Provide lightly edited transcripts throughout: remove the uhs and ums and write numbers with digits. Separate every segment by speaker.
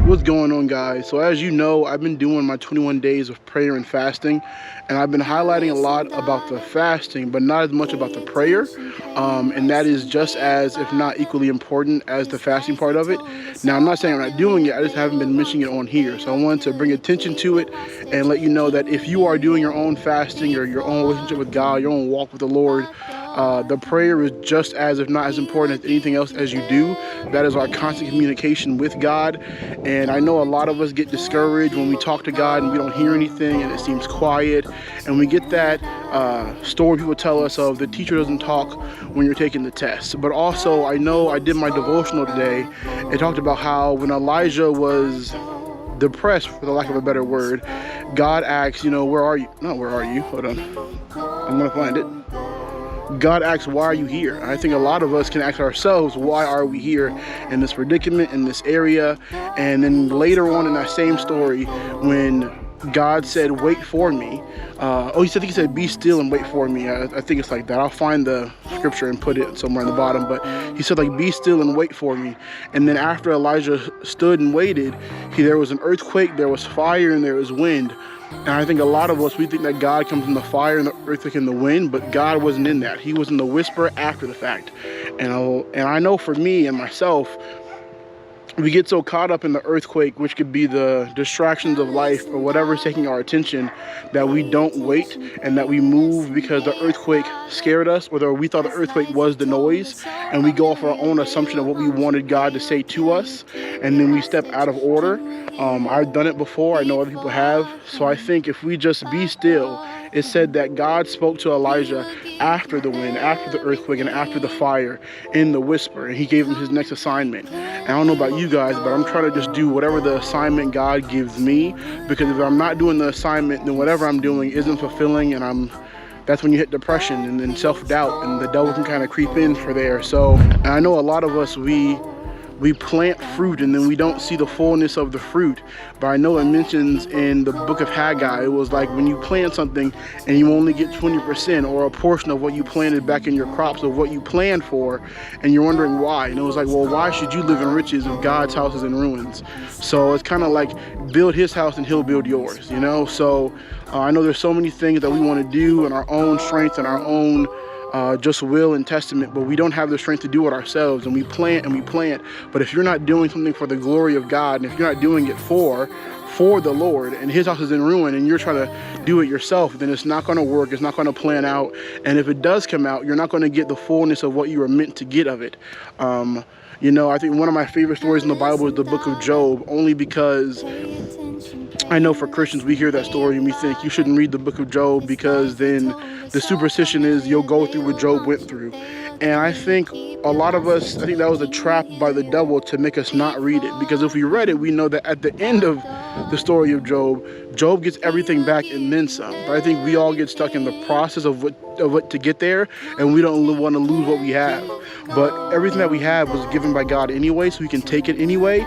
Speaker 1: What's going on, guys? So as you know, I've been doing my 21 days of prayer and fasting, and I've been highlighting a lot about the fasting, but not as much about the prayer. And that is just as, if not equally important as the fasting part of it. Now, I'm not saying I'm not doing it, I just haven't been mentioning it on here. So I wanted to bring attention to it and let you know that if you are doing your own fasting or your own relationship with God, your own walk with the Lord, the prayer is just as, if not as important as anything else as you do. That is our constant communication with God. And I know a lot of us get discouraged when we talk to God and we don't hear anything and it seems quiet. And we get that story people tell us of the teacher doesn't talk when you're taking the test. But also, I know I did my devotional today. It talked about how when Elijah was depressed, for the lack of a better word, God asks, where are you? Not where are you? Hold on. I'm going to find it. God asks, why are you here? I think a lot of us can ask ourselves, why are we here in this predicament, in this area? And then later on in that same story, when God said, wait for me. He said, be still and wait for me. I think it's like that. I'll find the scripture and put it somewhere in the bottom. But he said, be still and wait for me. And then after Elijah stood and waited, there was an earthquake, there was fire, and there was wind. And I think a lot of us, we think that God comes in the fire and the earthquake and the wind, but God wasn't in that. He was in the whisper after the fact. And I know for me and myself, we get so caught up in the earthquake, which could be the distractions of life or whatever's taking our attention, that we don't wait and that we move because the earthquake scared us, or we thought the earthquake was the noise, and we go off our own assumption of what we wanted God to say to us, and then we step out of order. I've done it before. I know other people have. So I think if we just be still, it said that God spoke to Elijah after the wind, after the earthquake, and after the fire in the whisper, and he gave him his next assignment. And I don't know about you guys, but I'm trying to just do whatever the assignment God gives me, because if I'm not doing the assignment, then whatever I'm doing isn't fulfilling, and that's when you hit depression and then self-doubt, and the devil can kind of creep in for there. So, and I know a lot of us, we plant fruit and then we don't see the fullness of the fruit. But I know it mentions in the book of Haggai, it was like when you plant something and you only get 20% or a portion of what you planted back in your crops of what you planned for, and you're wondering why. And it was like, well, why should you live in riches if God's house is in ruins? So it's kind of like build his house and he'll build yours, So I know there's so many things that we want to do in our own strength and our own just will and testament, but we don't have the strength to do it ourselves, and we plant and we plant. But if you're not doing something for the glory of God, and if you're not doing it for the Lord, and his house is in ruin, and you're trying to do it yourself, then it's not going to work. It's not going to plan out. And if it does come out, you're not going to get the fullness of what you were meant to get of it. I think one of my favorite stories in the Bible is the book of Job, only because I know for Christians, we hear that story and we think you shouldn't read the book of Job because then the superstition is you'll go through what Job went through. And I think a lot of us, I think that was a trap by the devil to make us not read it. Because if we read it, we know that at the end of the story of Job, Job gets everything back and then some. But I think we all get stuck in the process of what to get there, and we don't want to lose what we have. But everything that we have was given by God anyway, so we can take it anyway.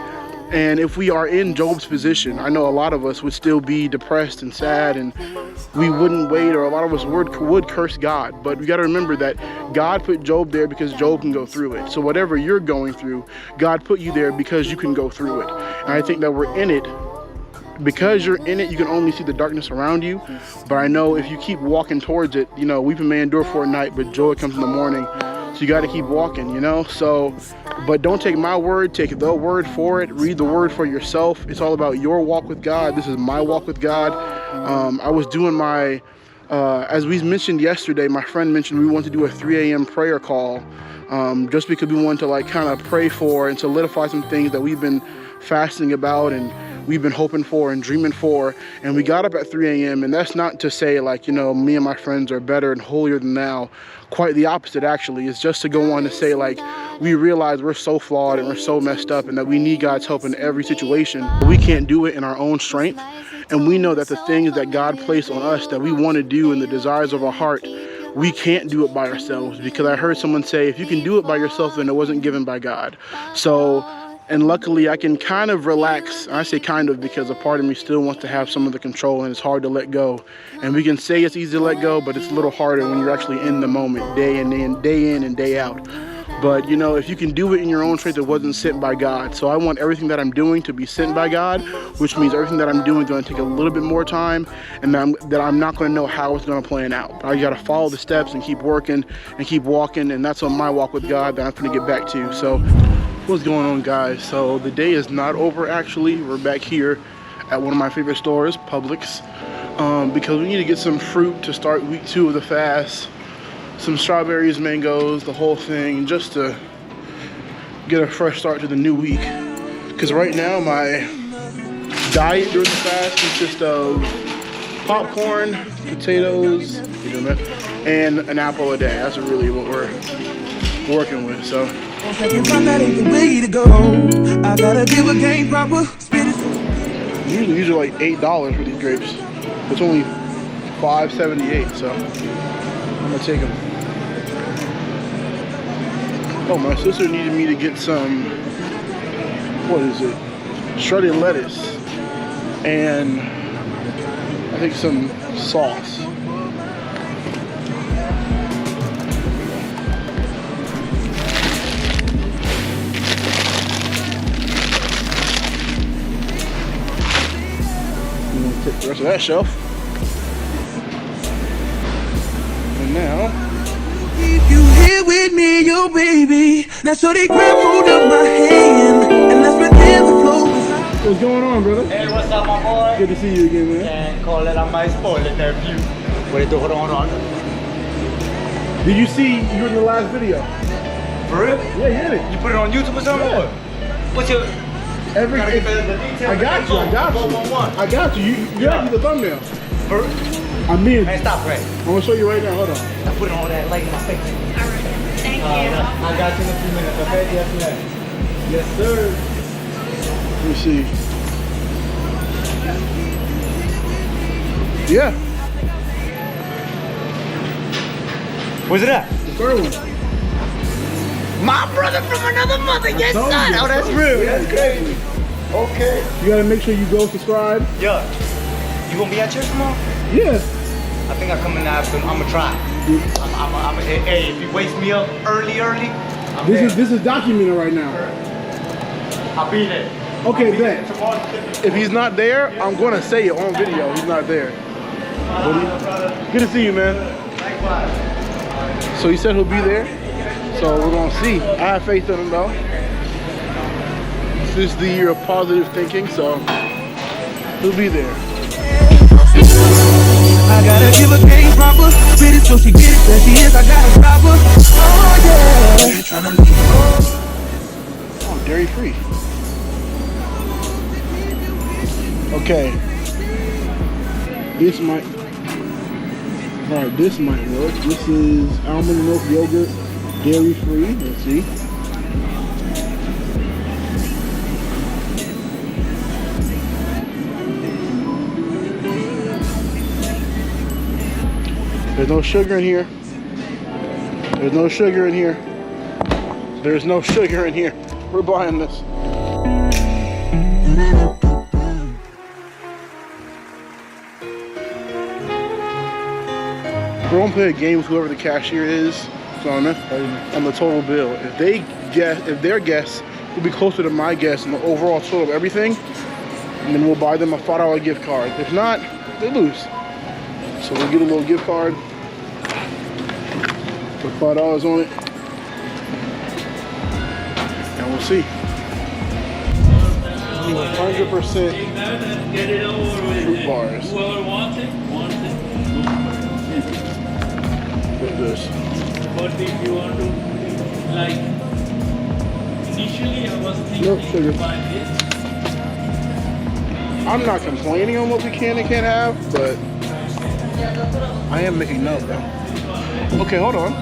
Speaker 1: And if we are in Job's position, I know a lot of us would still be depressed and sad, and we wouldn't wait, or a lot of us would curse God. But we got to remember that God put Job there because Job can go through it. So whatever you're going through, God put you there because you can go through it. And I think that we're in it. Because you're in it, you can only see the darkness around you. But I know if you keep walking towards it, weeping may endure for a night, but joy comes in the morning. So you got to keep walking, So, but don't take my word, take the word for it. Read the word for yourself. It's all about your walk with God. This is my walk with God. I was doing my, as we mentioned yesterday, my friend mentioned we want to do a 3 a.m. prayer call, just because we want to kind of pray for and solidify some things that we've been fasting about and we've been hoping for and dreaming for. And we got up at 3 a.m. and that's not to say me and my friends are better and holier than thou. Quite the opposite, actually. It's just to go on to say we realize we're so flawed and we're so messed up and that we need God's help in every situation. We can't do it in our own strength. And we know that the things that God placed on us that we want to do and the desires of our heart, we can't do it by ourselves. Because I heard someone say, if you can do it by yourself, then it wasn't given by God. So, and luckily I can kind of relax. I say kind of because a part of me still wants to have some of the control, and it's hard to let go. And we can say it's easy to let go, but it's a little harder when you're actually in the moment, day in and day out. But you know, if you can do it in your own strength, it wasn't sent by God. So I want everything that I'm doing to be sent by God, which means everything that I'm doing is going to take a little bit more time, and that I'm not going to know how it's going to plan out. But I got to follow the steps and keep working and keep walking, and that's on my walk with God that I'm going to get back to. So what's going on, guys? So the day is not over. Actually, we're back here at one of my favorite stores, Publix, because we need to get some fruit to start week 2 of the fast. Some strawberries, mangoes, the whole thing, just to get a fresh start to the new week. Because right now my diet during the fast consists of popcorn, potatoes, and an apple a day. That's really what we're working with. So usually these are like $8 for these grapes. It's only $5.78, so I'm gonna take them. Oh, my sister needed me to get some, what is it? Shredded lettuce and I think some sauce. I'm gonna take the rest of that shelf. And now,
Speaker 2: if you here with me, yo baby. Now so they grab hold of my hand and let's pretend the flow.
Speaker 1: What's going on, brother?
Speaker 3: Hey, what's up, my boy?
Speaker 1: Good to see you again, man.
Speaker 3: And call it on my spoiler interview. What are you doing on?
Speaker 1: Did you see you were in the last video?
Speaker 3: For real?
Speaker 1: Yeah, you did it.
Speaker 3: You put it on YouTube or something?
Speaker 1: Yeah.
Speaker 3: What's your...
Speaker 1: Every,
Speaker 3: Gotta get the details.
Speaker 1: I got you. I got you. You got the thumbnail.
Speaker 3: For real?
Speaker 1: I'm in.
Speaker 3: Man, stop, Ray.
Speaker 1: I'm gonna show you right now. Hold on.
Speaker 3: I put it on that light in my face.
Speaker 4: Alright, thank you.
Speaker 3: I got you in a few minutes, okay? Yes, ma'am. Yes, sir.
Speaker 1: Let me see. Yeah.
Speaker 3: Where's it at?
Speaker 1: The third one.
Speaker 3: My brother from another mother, yes,
Speaker 1: told
Speaker 3: son.
Speaker 1: you.
Speaker 3: Oh, that's real. That's crazy. Okay.
Speaker 1: You gotta make sure you go subscribe.
Speaker 3: Yeah. You gonna be at church tomorrow?
Speaker 1: Yeah.
Speaker 3: I think I come in the afternoon. I'm gonna try. Hey, if you waste me up early, I'm there.
Speaker 1: This is documented right now.
Speaker 3: I'll be there.
Speaker 1: Okay, then. If he's not there, I'm gonna say it on video. He's not there. Good to see you, man.
Speaker 3: Likewise.
Speaker 1: So he said he'll be there. So we're gonna see. I have faith in him though. This is the year of positive thinking, so he'll be there.
Speaker 2: I gotta give a game proper. Spit it so she get it. There she is. I gotta stop her. Oh yeah. Tryna leave.
Speaker 1: Oh, dairy free. Okay. This might. Alright, this might work. This is almond milk yogurt, dairy free. Let's see. There's no sugar in here. There's no sugar in here. There's no sugar in here. We're buying this. We're gonna play a game with whoever the cashier is on the total bill. If their guess will be closer to my guess and the overall total of everything, and then we'll buy them a $5 gift card. If not, they lose. So we'll get a little gift card, put $5 on it, and we'll see. 100% fruit bars. Look at this.
Speaker 5: But if you want to, like, initially I was
Speaker 1: Nope,
Speaker 5: thinking
Speaker 1: sugar.
Speaker 5: to buy this.
Speaker 1: I'm not complaining on what we can and can't have, but I am making note though. Okay, hold on.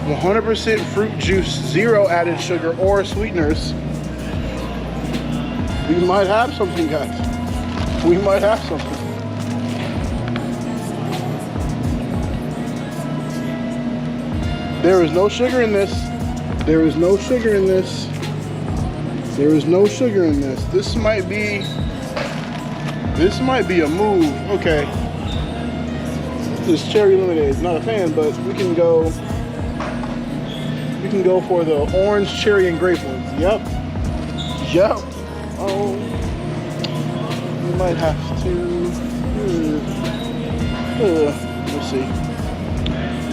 Speaker 1: 100% fruit juice, 0 added sugar or sweeteners. We might have something, guys. We might have something. There is no sugar in this. There is no sugar in this. There is no sugar in this. This might be a move. Okay. This is cherry lemonade. Not a fan, but we can go You can go for the orange, cherry, and grape ones. Yep. Yep. Oh. You might have to. Let's see.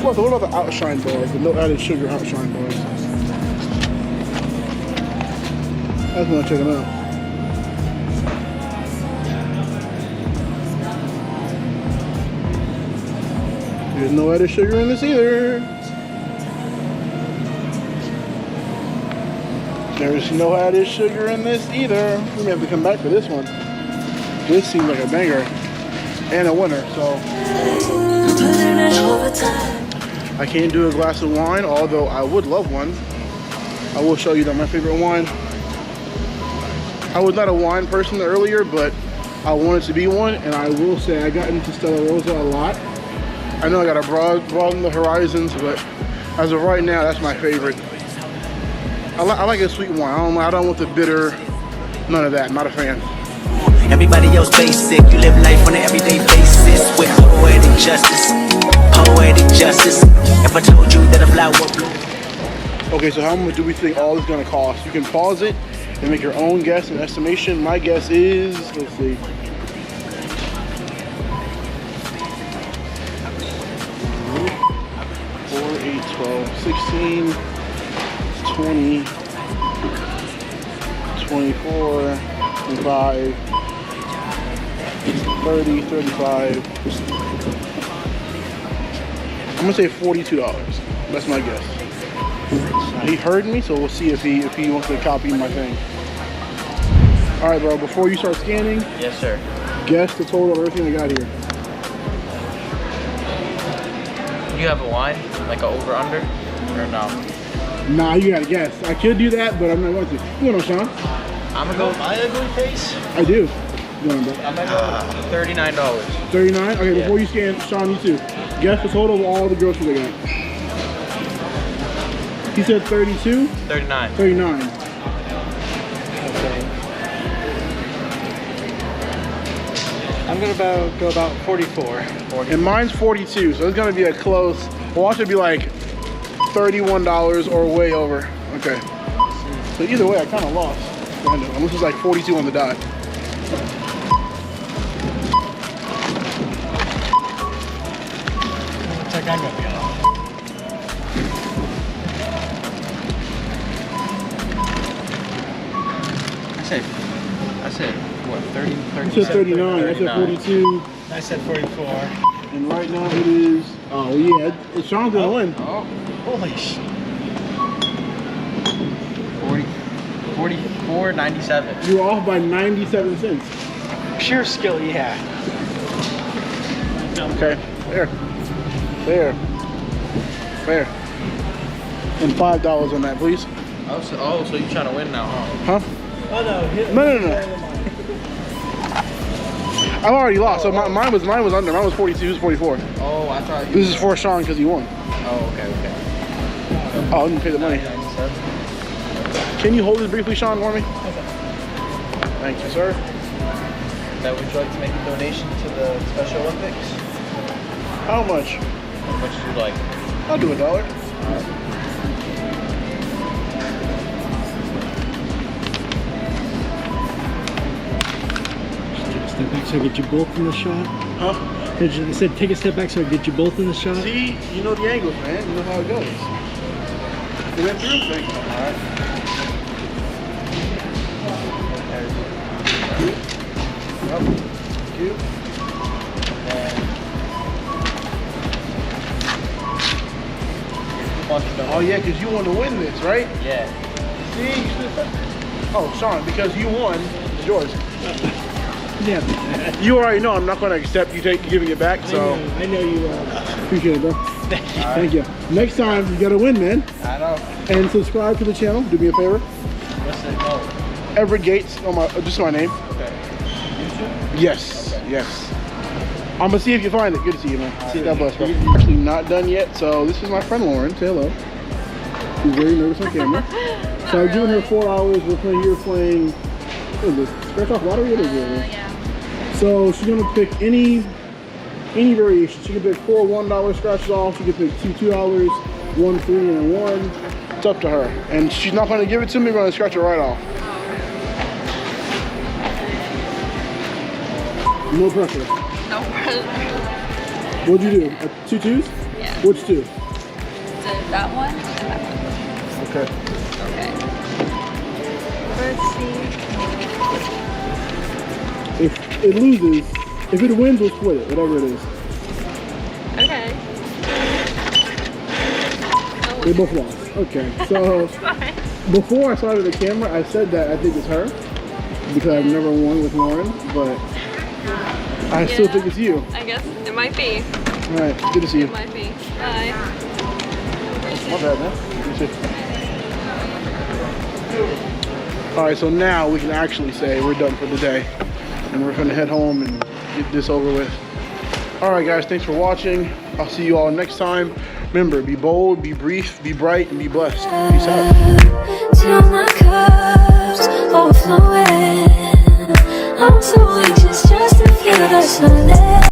Speaker 1: What about the outshine bars? The no added sugar outshine bars. I just want to check them out. There's no added sugar in this either. There's no added sugar in this either. We may have to come back for this one. This seems like a banger and a winner, so. I can't do a glass of wine, although I would love one. I will show you that my favorite wine. I was not a wine person earlier, but I wanted to be one, and I will say I got into Stella Rosa a lot. I know I gotta broaden the horizons, but as of right now, that's my favorite. I like a sweet wine. I don't want the bitter, none of that. I'm not a fan.
Speaker 4: Everybody else basic. You live life on an everyday basis with poetic justice. Poetic justice. If I told you that a flower blew.
Speaker 1: Okay, so how much do we think all this is gonna cost? You can pause it and make your own guess and estimation. My guess is, let's see. 4, 8, 12, 16, 20, 24, 25, 30, 35. I'm gonna say $42. That's my guess. He heard me, so we'll see if he wants to copy my thing. All right, bro. Before you start scanning,
Speaker 3: Yes, sir.
Speaker 1: guess the total of everything I got here.
Speaker 3: Do you have a wine, like a over under, or no?
Speaker 1: Nah, you gotta guess. I could do that, but I'm not going to. You know, Sean?
Speaker 3: I'm gonna go my ugly face.
Speaker 1: I do. Go on, bro.
Speaker 3: I'm gonna go $39.
Speaker 1: 39. Okay, before you scan, Sean, you too. Guess the total of all the groceries I got. He said 32.
Speaker 3: 39.
Speaker 1: 39.
Speaker 5: I'm gonna go about 44.
Speaker 1: And mine's 42, so it's gonna be a close. Watch it be like $31 or way over. Okay. So either way, I kind of lost. Kind of. Unless it's like 42 on the dot.
Speaker 5: Looks like I'm gonna be off.
Speaker 3: I said what? 30,
Speaker 1: You said 39. I said 42.
Speaker 5: I said 44.
Speaker 1: And right now it is. Oh yeah, Sean's gonna win.
Speaker 3: Oh,
Speaker 5: Holy sh!
Speaker 3: 44.97.
Speaker 1: You're off by 97 cents.
Speaker 5: Pure skill, yeah.
Speaker 1: Okay. There. And $5 on that, please.
Speaker 3: Oh, so you're trying to win now, huh?
Speaker 1: Huh?
Speaker 5: Oh no!
Speaker 1: No. I've already lost. So mine was under. Mine was 42. It was 44.
Speaker 3: Oh, I thought you.
Speaker 1: This is for Sean because he won.
Speaker 3: Oh, okay.
Speaker 1: Oh, I didn't pay the money.
Speaker 3: 97.
Speaker 1: Can you hold this briefly, Sean, for me? Thank you, sir.
Speaker 3: Now, would you like to make a donation to the Special Olympics?
Speaker 1: How much?
Speaker 3: How much would you like?
Speaker 1: I'll do $1.
Speaker 5: Step back so I get you both in the shot.
Speaker 1: Huh?
Speaker 5: I said take a step back so I get you both in the shot.
Speaker 1: See, you know the angles, man. You know how it goes. You went through? Thank you. All right. Yep. Thank you. Oh yeah, because you want to win this, right?
Speaker 3: Yeah.
Speaker 1: See, you should have said that. Oh, Sean, because you won, it's yours.
Speaker 5: Yeah.
Speaker 1: You already know I'm not going to accept you giving it back, so.
Speaker 5: I know you
Speaker 1: Appreciate it, bro. Thank you. Next time, you got to win, man.
Speaker 3: I know.
Speaker 1: And subscribe to the channel. Do me a favor.
Speaker 3: What's it called?
Speaker 1: Everett Gates, just my name.
Speaker 3: Okay. YouTube?
Speaker 1: Yes, yes. I'm gonna see if you find it. Good to see you, man. God bless, bro. Actually not done yet, so this is my friend Lauren. Say hello. She's very nervous on camera. So I've given her 4 hours. We're playing, what is this? Scratch off lottery? What is it?
Speaker 6: Yeah.
Speaker 1: So she's gonna pick any variation. She can pick 4 $1 scratches off. She can pick 2 $2, 1 $3, and a 1. It's up to her. And she's not going to give it to me, we're going to scratch it right off. No pressure.
Speaker 6: No pressure.
Speaker 1: What'd you do? 2 twos?
Speaker 6: Yeah.
Speaker 1: Which 2?
Speaker 6: That one and that one.
Speaker 1: Okay.
Speaker 6: Okay. Let's see.
Speaker 1: If it loses, if it wins, we'll split it, whatever it is.
Speaker 6: Okay.
Speaker 1: They both lost. Okay, so before I started the camera, I said that I think it's her because I've never won with Lauren, but I still think it's you.
Speaker 6: I guess it might be.
Speaker 1: All right, good to see you.
Speaker 6: It might be. Bye.
Speaker 1: My bad, man. Good to see you. All right, so now we can actually say we're done for the day, and we're gonna head home and get this over with. All right, guys, thanks for watching. I'll see you all next time. Remember, be bold, be brief, be bright, and be blessed. Peace out.
Speaker 7: Till my cup's overflowing. I'm so anxious just to feel the sun.